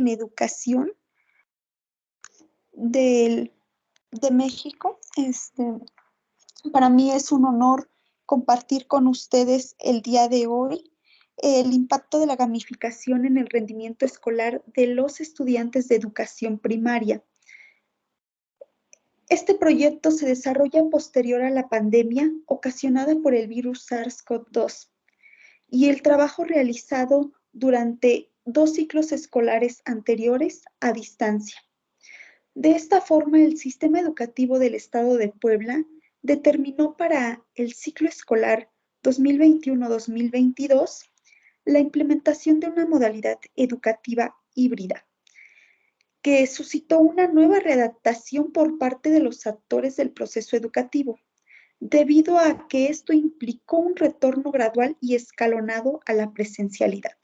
en educación de México. Para mí es un honor compartir con ustedes el día de hoy el impacto de la gamificación en el rendimiento escolar de los estudiantes de educación primaria. Este proyecto se desarrolla posterior a la pandemia ocasionada por el virus SARS-CoV-2 y el trabajo realizado durante 2 ciclos escolares anteriores a distancia. De esta forma, el sistema educativo del Estado de Puebla determinó para el ciclo escolar 2021-2022 la implementación de una modalidad educativa híbrida, que suscitó una nueva readaptación por parte de los actores del proceso educativo, debido a que esto implicó un retorno gradual y escalonado a la presencialidad.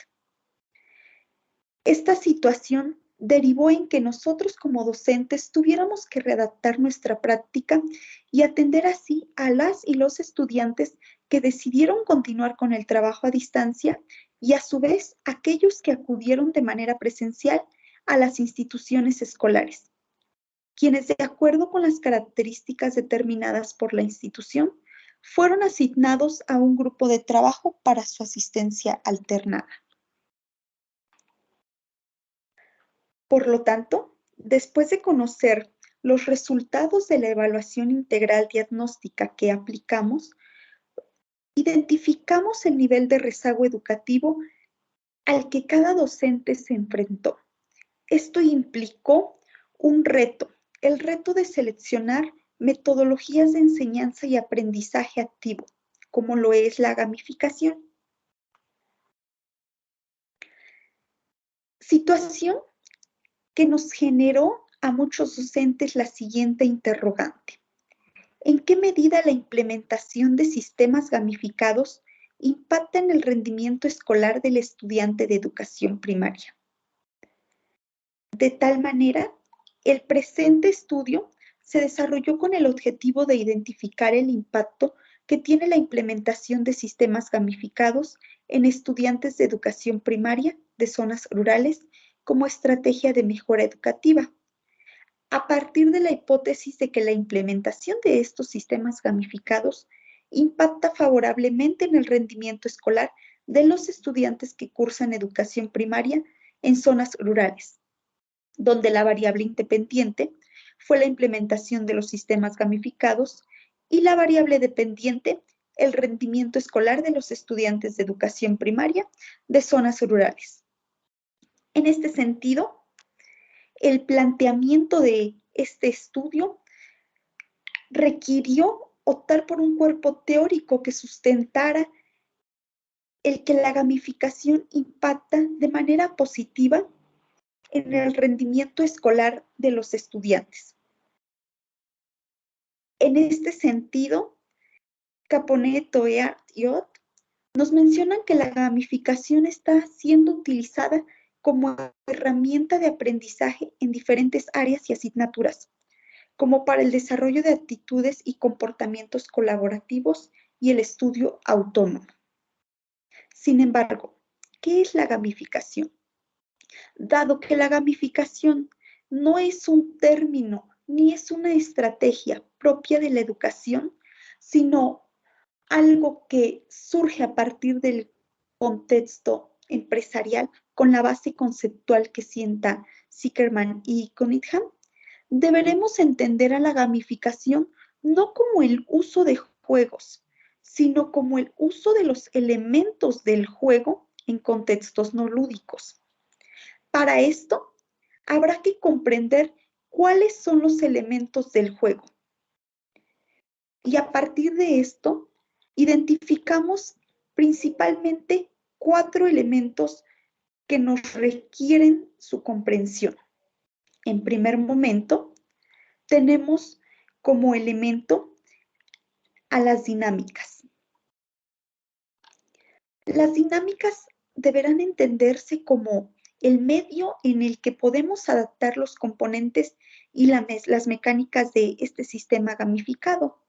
Esta situación derivó en que nosotros como docentes tuviéramos que readaptar nuestra práctica y atender así a las y los estudiantes que decidieron continuar con el trabajo a distancia y a su vez aquellos que acudieron de manera presencial a las instituciones escolares, quienes de acuerdo con las características determinadas por la institución fueron asignados a un grupo de trabajo para su asistencia alternada. Por lo tanto, después de conocer los resultados de la evaluación integral diagnóstica que aplicamos, identificamos el nivel de rezago educativo al que cada docente se enfrentó. Esto implicó un reto, el reto de seleccionar metodologías de enseñanza y aprendizaje activo, como lo es la gamificación. Situación que nos generó a muchos docentes la siguiente interrogante. ¿En qué medida la implementación de sistemas gamificados impacta en el rendimiento escolar del estudiante de educación primaria? De tal manera, el presente estudio se desarrolló con el objetivo de identificar el impacto que tiene la implementación de sistemas gamificados en estudiantes de educación primaria de zonas rurales como estrategia de mejora educativa, a partir de la hipótesis de que la implementación de estos sistemas gamificados impacta favorablemente en el rendimiento escolar de los estudiantes que cursan educación primaria en zonas rurales, donde la variable independiente fue la implementación de los sistemas gamificados y la variable dependiente, el rendimiento escolar de los estudiantes de educación primaria de zonas rurales. En este sentido, el planteamiento de este estudio requirió optar por un cuerpo teórico que sustentara el que la gamificación impacta de manera positiva en el rendimiento escolar de los estudiantes. En este sentido, Caponet, Toeart y Ott nos mencionan que la gamificación está siendo utilizada como herramienta de aprendizaje en diferentes áreas y asignaturas, como para el desarrollo de actitudes y comportamientos colaborativos y el estudio autónomo. Sin embargo, ¿qué es la gamificación? Dado que la gamificación no es un término ni es una estrategia propia de la educación, sino algo que surge a partir del contexto empresarial con la base conceptual que sienta Zuckerman y Cunningham, deberemos entender a la gamificación no como el uso de juegos, sino como el uso de los elementos del juego en contextos no lúdicos. Para esto, habrá que comprender cuáles son los elementos del juego. Y a partir de esto, identificamos principalmente 4 elementos que nos requieren su comprensión. En primer momento, tenemos como elemento a las dinámicas. Las dinámicas deberán entenderse como el medio en el que podemos adaptar los componentes y las mecánicas de este sistema gamificado.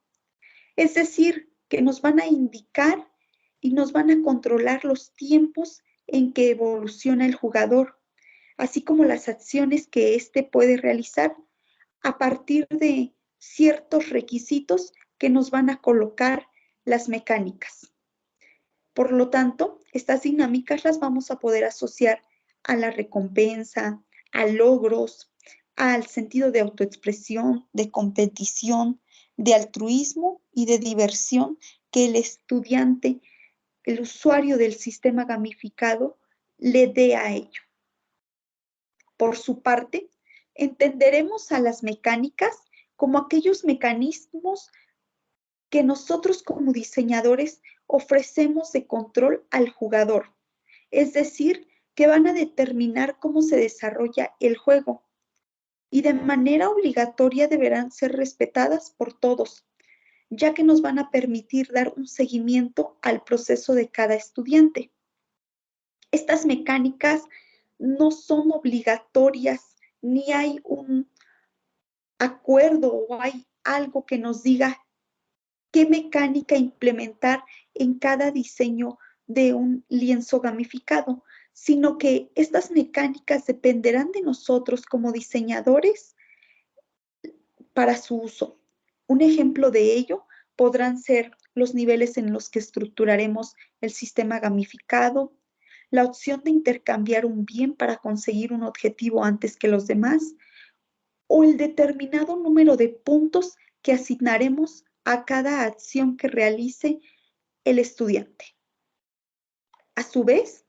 Es decir, que nos van a indicar y nos van a controlar los tiempos en que evoluciona el jugador, así como las acciones que éste puede realizar a partir de ciertos requisitos que nos van a colocar las mecánicas. Por lo tanto, estas dinámicas las vamos a poder asociar a la recompensa, a logros, al sentido de autoexpresión, de competición, de altruismo y de diversión que el estudiante, el usuario del sistema gamificado, le dé a ello. Por su parte, entenderemos a las mecánicas como aquellos mecanismos que nosotros como diseñadores ofrecemos de control al jugador, es decir, que van a determinar cómo se desarrolla el juego y de manera obligatoria deberán ser respetadas por todos, ya que nos van a permitir dar un seguimiento al proceso de cada estudiante. Estas mecánicas no son obligatorias ni hay un acuerdo o hay algo que nos diga qué mecánica implementar en cada diseño de un lienzo gamificado, sino que estas mecánicas dependerán de nosotros como diseñadores para su uso. Un ejemplo de ello podrán ser los niveles en los que estructuraremos el sistema gamificado, la opción de intercambiar un bien para conseguir un objetivo antes que los demás, o el determinado número de puntos que asignaremos a cada acción que realice el estudiante. A su vez,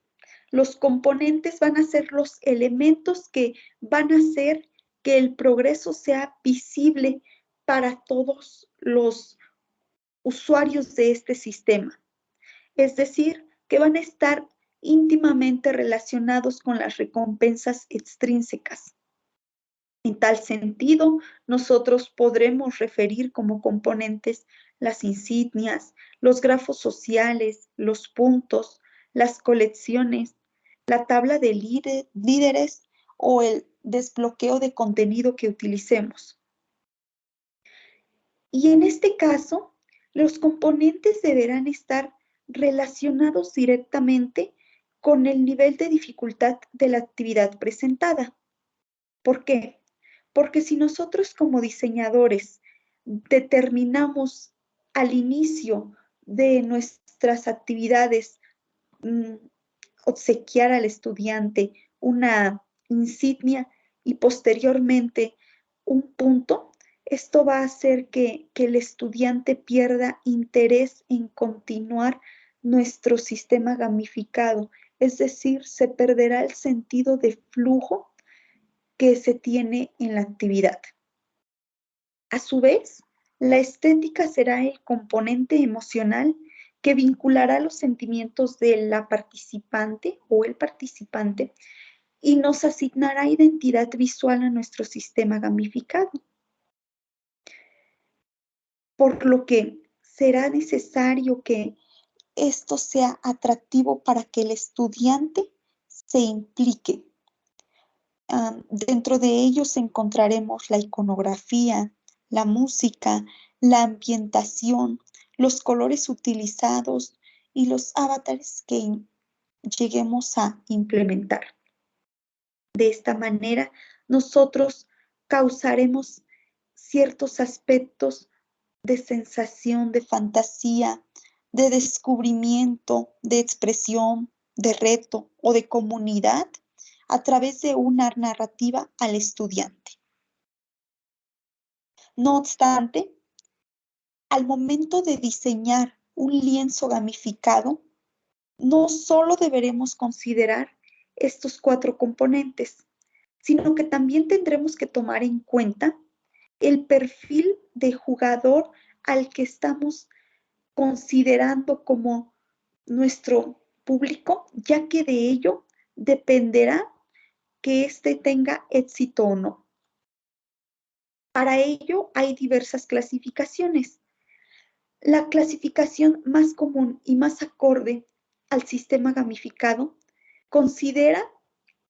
los componentes van a ser los elementos que van a hacer que el progreso sea visible para todos los usuarios de este sistema. Es decir, que van a estar íntimamente relacionados con las recompensas extrínsecas. En tal sentido, nosotros podremos referir como componentes las insignias, los grafos sociales, los puntos, las colecciones, la tabla de líderes o el desbloqueo de contenido que utilicemos. Y en este caso, los componentes deberán estar relacionados directamente con el nivel de dificultad de la actividad presentada. ¿Por qué? Porque si nosotros como diseñadores determinamos al inicio de nuestras actividades obsequiar al estudiante una insignia y posteriormente un punto, esto va a hacer que el estudiante pierda interés en continuar nuestro sistema gamificado, es decir, se perderá el sentido de flujo que se tiene en la actividad. A su vez, la estética será el componente emocional que vinculará los sentimientos de la participante o el participante y nos asignará identidad visual a nuestro sistema gamificado. Por lo que será necesario que esto sea atractivo para que el estudiante se implique. Dentro de ellos encontraremos la iconografía, la música, la ambientación, los colores utilizados y los avatares que lleguemos a implementar. De esta manera, nosotros causaremos ciertos aspectos de sensación, de fantasía, de descubrimiento, de expresión, de reto o de comunidad a través de una narrativa al estudiante. No obstante, al momento de diseñar un lienzo gamificado, no solo deberemos considerar estos 4 componentes, sino que también tendremos que tomar en cuenta el perfil de jugador al que estamos considerando como nuestro público, ya que de ello dependerá que éste tenga éxito o no. Para ello hay diversas clasificaciones. La clasificación más común y más acorde al sistema gamificado considera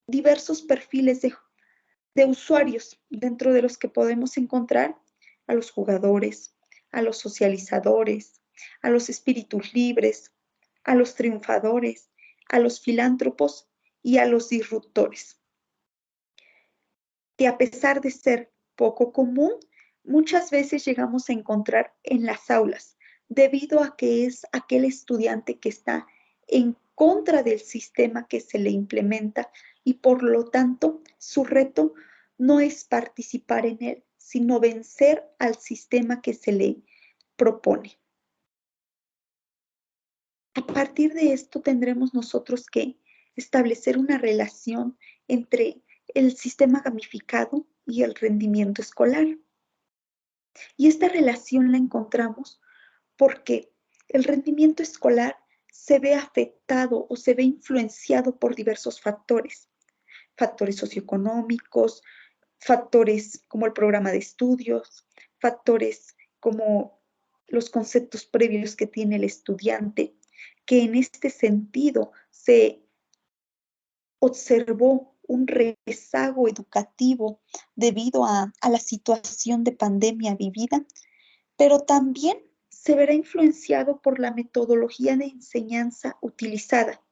diversos perfiles de usuarios, dentro de los que podemos encontrar a los jugadores, a los socializadores, a los espíritus libres, a los triunfadores, a los filántropos y a los disruptores. que a pesar de ser poco común, muchas veces llegamos a encontrar en las aulas, debido a que es aquel estudiante que está en contra del sistema que se le implementa y por lo tanto su reto no es participar en él, sino vencer al sistema que se le propone. A partir de esto tendremos nosotros que establecer una relación entre el sistema gamificado y el rendimiento escolar. Y esta relación la encontramos porque el rendimiento escolar se ve afectado o se ve influenciado por diversos factores, factores socioeconómicos, factores como el programa de estudios, factores como los conceptos previos que tiene el estudiante, que en este sentido se observó un rezago educativo debido a la situación de pandemia vivida, pero también se verá influenciado por la metodología de enseñanza utilizada.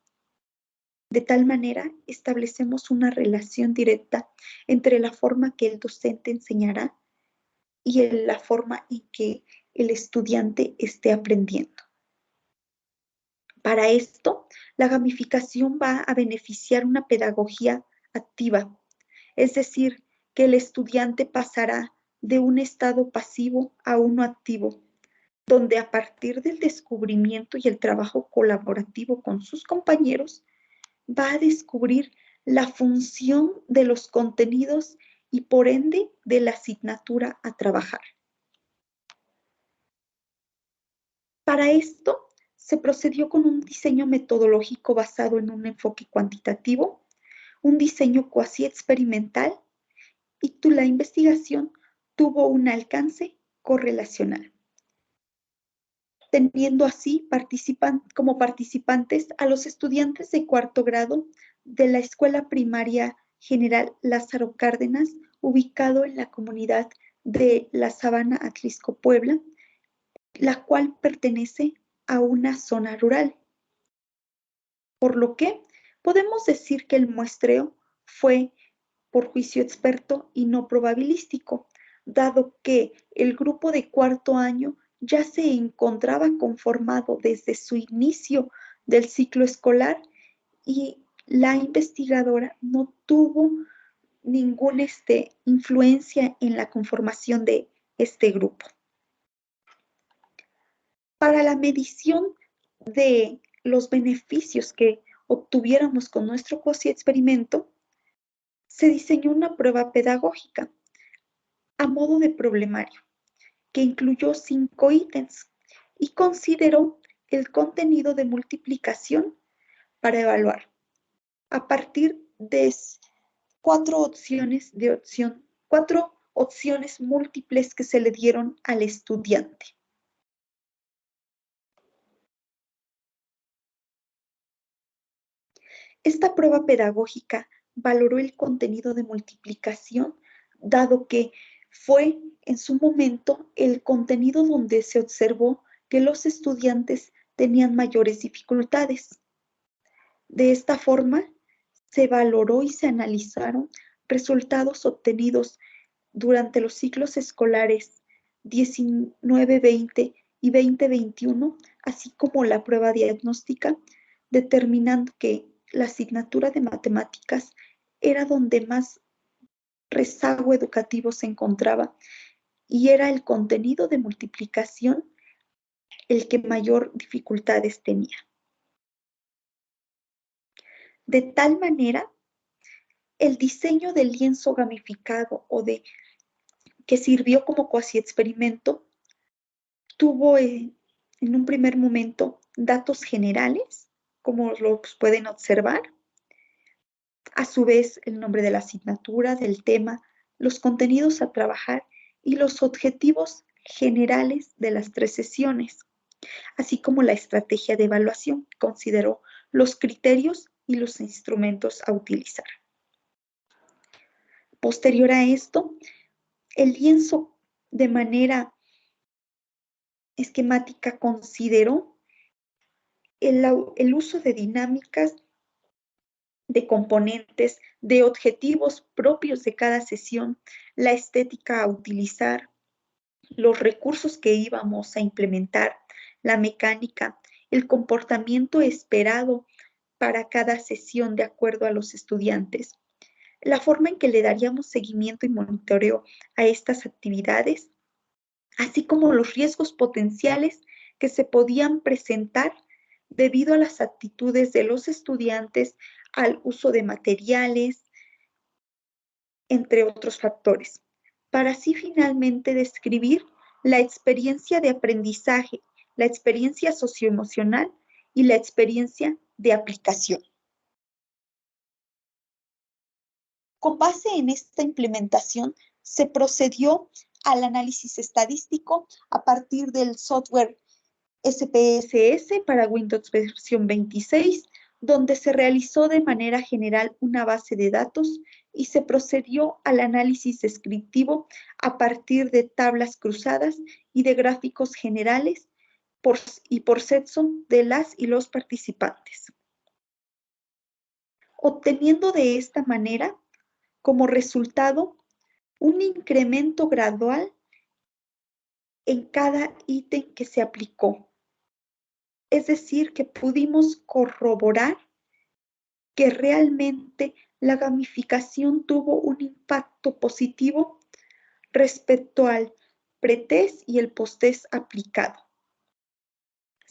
De tal manera, establecemos una relación directa entre la forma que el docente enseñará y la forma en que el estudiante esté aprendiendo. Para esto, la gamificación va a beneficiar una pedagogía activa, es decir, que el estudiante pasará de un estado pasivo a uno activo, donde a partir del descubrimiento y el trabajo colaborativo con sus compañeros, va a descubrir la función de los contenidos y por ende de la asignatura a trabajar. Para esto, se procedió con un diseño metodológico basado en un enfoque cuantitativo, un diseño cuasi experimental y la investigación tuvo un alcance correlacional, teniendo así como participantes a los estudiantes de cuarto grado de la Escuela Primaria General Lázaro Cárdenas, ubicado en la comunidad de La Sabana, Atlisco, Puebla, la cual pertenece a una zona rural. Por lo que podemos decir que el muestreo fue por juicio experto y no probabilístico, dado que el grupo de cuarto año ya se encontraba conformado desde su inicio del ciclo escolar y la investigadora no tuvo ninguna influencia en la conformación de este grupo. Para la medición de los beneficios que obtuviéramos con nuestro cuasi experimento, se diseñó una prueba pedagógica a modo de problemario que incluyó 5 ítems y consideró el contenido de multiplicación para evaluar a partir de 4 opciones múltiples que se le dieron al estudiante. Esta prueba pedagógica valoró el contenido de multiplicación, dado que fue en su momento el contenido donde se observó que los estudiantes tenían mayores dificultades. De esta forma, se valoró y se analizaron resultados obtenidos durante los ciclos escolares 19-20 y 20-21, así como la prueba diagnóstica, determinando que la asignatura de matemáticas era donde más rezago educativo se encontraba y era el contenido de multiplicación el que mayor dificultades tenía. De tal manera, el diseño del lienzo gamificado que sirvió como cuasi experimento tuvo en un primer momento datos generales, como los pueden observar, a su vez el nombre de la asignatura, del tema, los contenidos a trabajar y los objetivos generales de las 3 sesiones, así como la estrategia de evaluación. Consideró los criterios y los instrumentos a utilizar. Posterior a esto, el lienzo de manera esquemática consideró el uso de dinámicas de componentes, de objetivos propios de cada sesión, la estética a utilizar, los recursos que íbamos a implementar, la mecánica, el comportamiento esperado para cada sesión de acuerdo a los estudiantes, la forma en que le daríamos seguimiento y monitoreo a estas actividades, así como los riesgos potenciales que se podían presentar debido a las actitudes de los estudiantes, al uso de materiales, entre otros factores, para así finalmente describir la experiencia de aprendizaje, la experiencia socioemocional y la experiencia de aplicación. Con base en esta implementación, se procedió al análisis estadístico a partir del software SPSS para Windows versión 26, donde se realizó de manera general una base de datos y se procedió al análisis descriptivo a partir de tablas cruzadas y de gráficos generales y por sexo de las y los participantes, obteniendo de esta manera como resultado un incremento gradual en cada ítem que se aplicó. Es decir, que pudimos corroborar que realmente la gamificación tuvo un impacto positivo respecto al pretest y el posttest aplicado.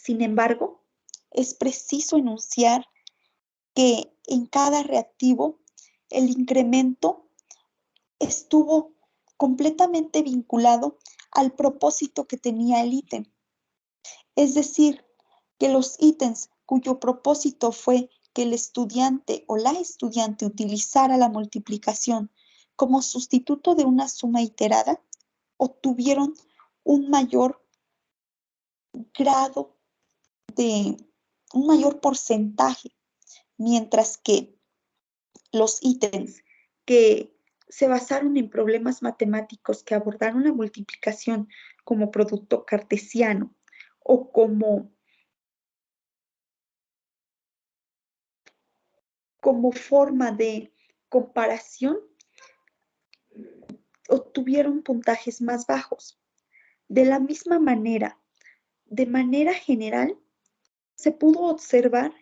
Sin embargo, es preciso enunciar que en cada reactivo el incremento estuvo completamente vinculado al propósito que tenía el ítem. Es decir, que los ítems cuyo propósito fue que el estudiante o la estudiante utilizara la multiplicación como sustituto de una suma iterada, obtuvieron un mayor grado un mayor porcentaje, mientras que los ítems que se basaron en problemas matemáticos que abordaron la multiplicación como producto cartesiano o como forma de comparación, obtuvieron puntajes más bajos. De la misma manera, de manera general, se pudo observar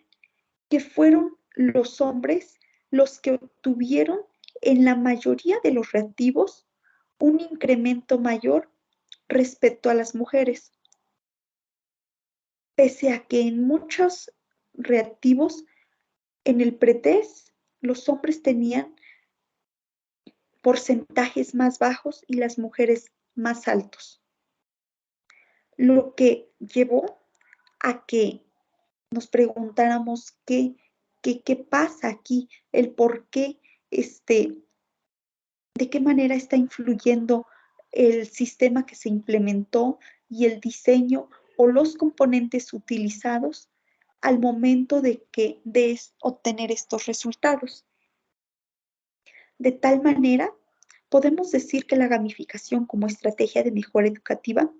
que fueron los hombres los que obtuvieron en la mayoría de los reactivos un incremento mayor respecto a las mujeres, pese a que en muchos reactivos en el pretest los hombres tenían porcentajes más bajos y las mujeres más altos, lo que llevó a que nos preguntáramos qué pasa aquí, el por qué, de qué manera está influyendo el sistema que se implementó y el diseño o los componentes utilizados al momento de obtener estos resultados. De tal manera, podemos decir que la gamificación como estrategia de mejora educativa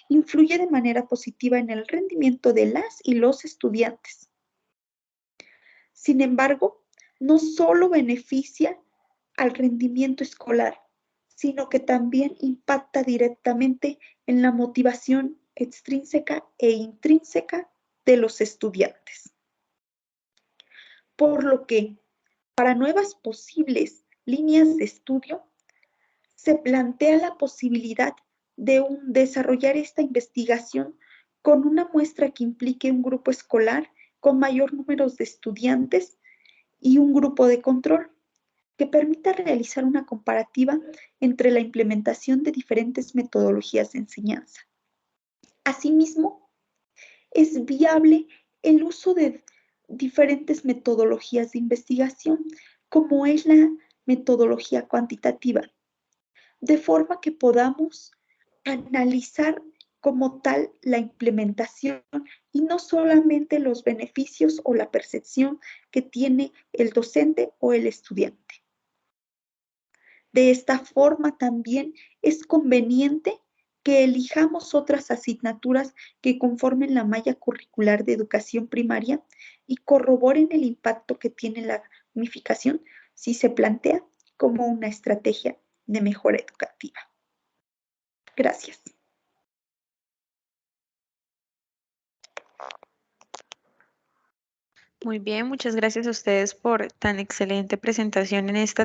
influye de manera positiva en el rendimiento de las y los estudiantes. Sin embargo, no solo beneficia al rendimiento escolar, sino que también impacta directamente en la motivación extrínseca e intrínseca de los estudiantes. Por lo que, para nuevas posibles líneas de estudio, se plantea la posibilidad de desarrollar esta investigación con una muestra que implique un grupo escolar con mayor número de estudiantes y un grupo de control que permita realizar una comparativa entre la implementación de diferentes metodologías de enseñanza. Asimismo, es viable el uso de diferentes metodologías de investigación, como es la metodología cuantitativa, de forma que podamos analizar como tal la implementación y no solamente los beneficios o la percepción que tiene el docente o el estudiante. De esta forma también es conveniente que elijamos otras asignaturas que conformen la malla curricular de educación primaria y corroboren el impacto que tiene la gamificación si se plantea como una estrategia de mejora educativa. Gracias. Muy bien, muchas gracias a ustedes por tan excelente presentación en esta